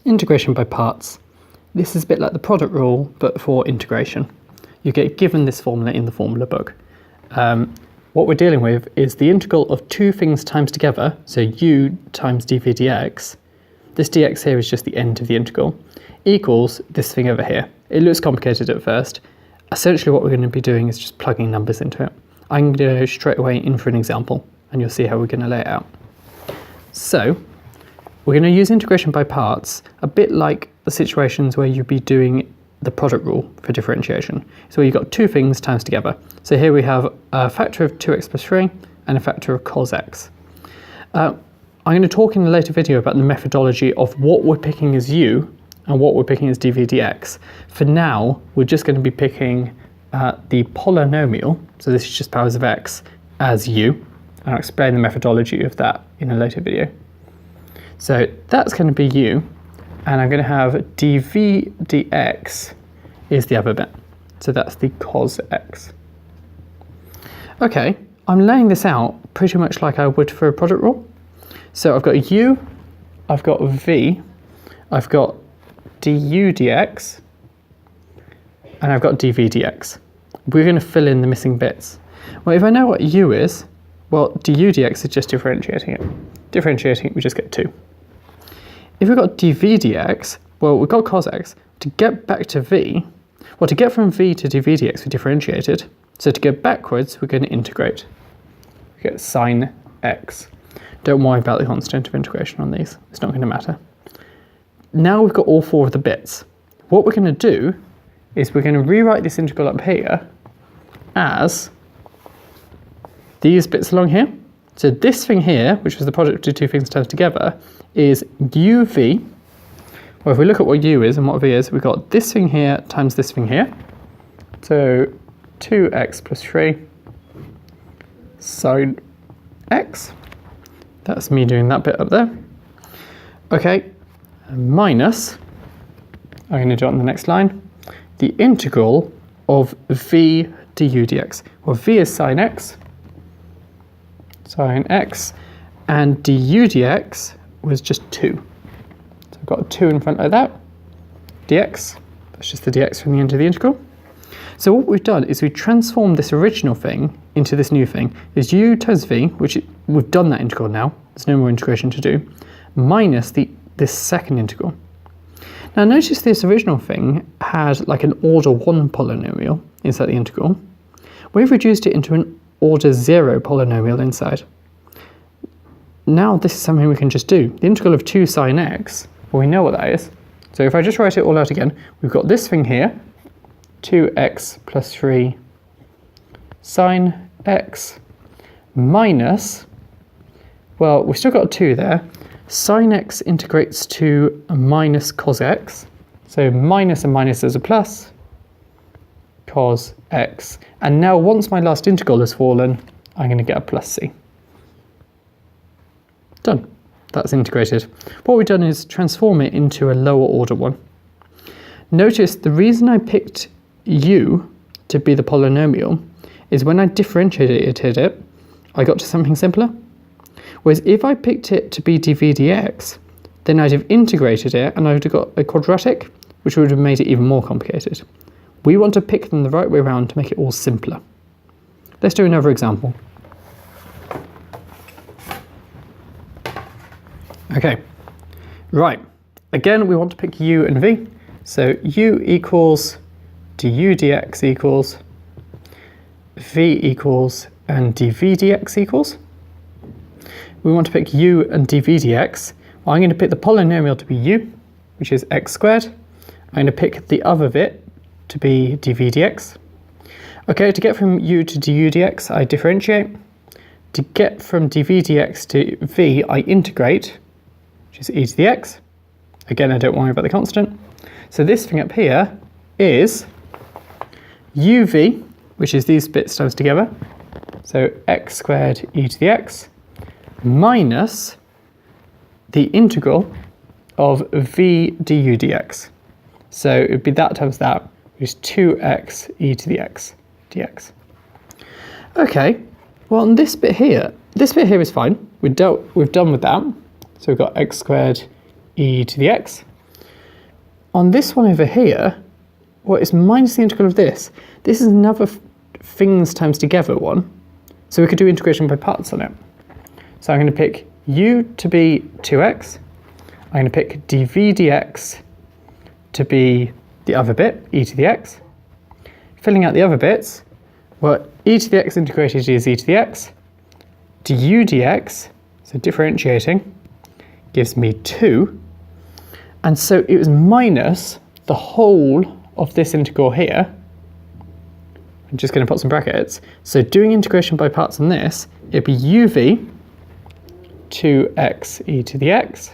Integration by parts. This is a bit like the product rule, but for integration. You get given this formula in the formula book. What we're dealing with is the integral of two things times together, so u times dv dx. This dx here is just the end of the integral, equals this thing over here. It looks complicated at first. Essentially what we're going to be doing is just plugging numbers into it. I'm going to go straight away in for an example, and you'll see how we're going to lay it out. So, we're going to use integration by parts, a bit like the situations where you'd be doing the product rule for differentiation. So you've got two things times together. So here we have a factor of 2x plus 3 and a factor of cos x. I'm going to talk in a later video about the methodology of what we're picking as u and what we're picking as dv dx. For now, we're just going to be picking the polynomial, so this is just powers of x, as u. And I'll explain the methodology of that in a later video. So that's going to be u, and I'm going to have dv dx is the other bit. So that's the cos x. Okay, I'm laying this out pretty much like I would for a product rule. So I've got u, I've got v, I've got du dx, and I've got dv dx. We're going to fill in the missing bits. Well, if I know what u is, well, du dx is just differentiating it. Differentiating it, we just get 2. If we've got dv dx, well, we've got cos x. To get back to v, well, to get from v to dv dx, we differentiated. So to go backwards, we're going to integrate. We get sine x. Don't worry about the constant of integration on these. It's not going to matter. Now we've got all 4 of the bits. What we're going to do is we're going to rewrite this integral up here as these bits along here. So this thing here, which was the product of two things times together, is uv. Well, if we look at what u is and what v is, we've got this thing here times this thing here. So 2x plus 3 sine x. That's me doing that bit up there. Okay, minus, I'm going to do it on the next line, the integral of v du dx. Well, v is sine x, and du dx was just 2. So I've got a 2 in front like that. Dx, that's just the dx from the end of the integral. So what we've done is we transformed this original thing into this new thing. Is u times v, which we've done that integral now, there's no more integration to do, minus this second integral. Now notice this original thing had like an order 1 polynomial inside the integral. We've reduced it into an order 0 polynomial inside. Now this is something we can just do. The integral of 2 sine x, well, we know what that is. So if I just write it all out again, we've got this thing here, 2x plus 3 sine x minus, well, we've still got a 2 there. Sine x integrates to minus cos x. So minus and minus is a plus, cos x. And now once my last integral has fallen, I'm going to get a plus c. Done. That's integrated. What we've done is transform it into a lower order one. Notice the reason I picked u to be the polynomial is when I differentiated it, I got to something simpler. Whereas if I picked it to be dv dx, then I'd have integrated it and I would have got a quadratic, which would have made it even more complicated. We want to pick them the right way around to make it all simpler. Let's do another example. Okay, right. Again, we want to pick u and v. So u equals du dx equals v equals and dv dx equals. We want to pick u and dv dx. Well, I'm going to pick the polynomial to be u, which is x squared. I'm going to pick the other bit to be dv dx. Okay, to get from u to du dx, I differentiate. To get from dv dx to v, I integrate, which is e to the x. Again, I don't worry about the constant. So this thing up here is uv, which is these bits times together. So x squared e to the x minus the integral of v du dx. So it would be that times that, which is 2x e to the x dx. Okay, well, on this bit here is fine. We're done with that. So we've got x squared e to the x. on this one over here, well, it's minus the integral of this. This is another things times together one. So we could do integration by parts on it. So I'm going to pick u to be 2x. I'm going to pick dv dx to be the other bit, e to the x. Filling out the other bits, well, e to the x integrated is e to the x. Du dx, so differentiating, gives me 2. And so it was minus the whole of this integral here. I'm just going to put some brackets. So doing integration by parts on this, it'd be uv 2x e to the x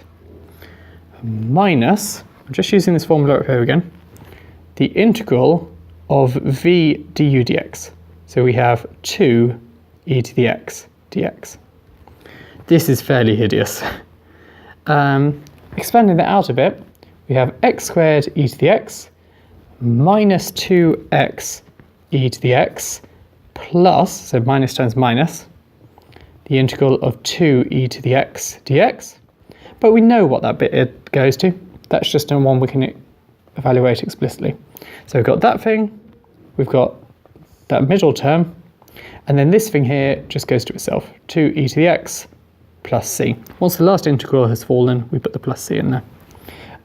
minus, I'm just using this formula up here again, the integral of v du dx. So we have 2 e to the x dx. This is fairly hideous. Expanding that out a bit, we have x squared e to the x minus 2x e to the x plus, so minus times minus, the integral of 2 e to the x dx. But we know what that bit goes to. That's just a one we can evaluate explicitly. So we've got that thing, we've got that middle term, and then this thing here just goes to itself, 2 e to the x plus c. Once the last integral has fallen, we put the plus c in there.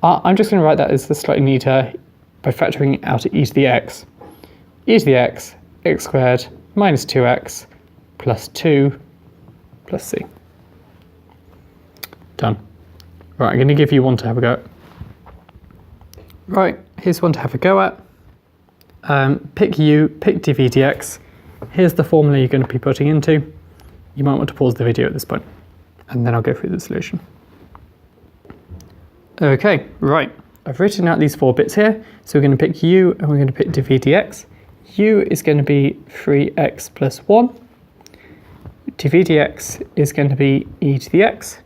I'm just going to write that as the slightly neater by factoring out e to the x. E to the x squared minus 2x plus 2 plus c. Done. Right, I'm going to give you one to have a go at. Right, here's one to have a go at. Pick u, pick dv dx. Here's the formula you're going to be putting into. You might want to pause the video at this point, and then I'll go through the solution. Okay, right. I've written out these 4 bits here. So we're going to pick u and we're going to pick dv dx. U is going to be 3x plus 1. dv dx is going to be e to the x.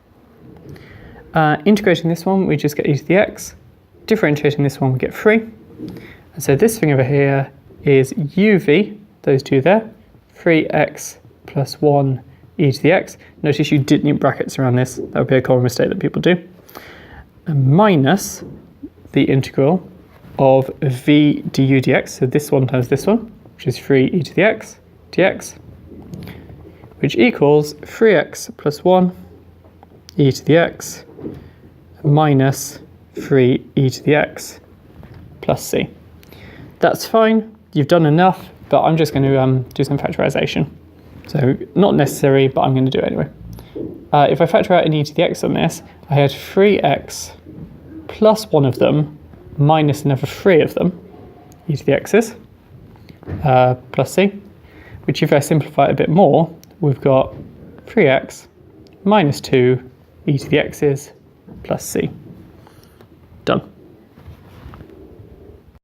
Integrating this one, we just get e to the x. Differentiating this one, we get 3. And so this thing over here is uv, those two there, 3x plus 1 e to the x. Notice you didn't need brackets around this. That would be a common mistake that people do. And minus the integral of v du dx, so this one times this one, which is 3 e to the x dx, which equals 3x plus 1 e to the x minus 3 e to the x plus c. That's fine, you've done enough, but I'm just going to do some factorization. So not necessary, but I'm going to do it anyway. If I factor out an e to the x on this, I had 3x plus one of them minus another 3 of them, e to the x's, plus c, which if I simplify it a bit more, we've got 3x minus 2 e to the x's plus c. Done.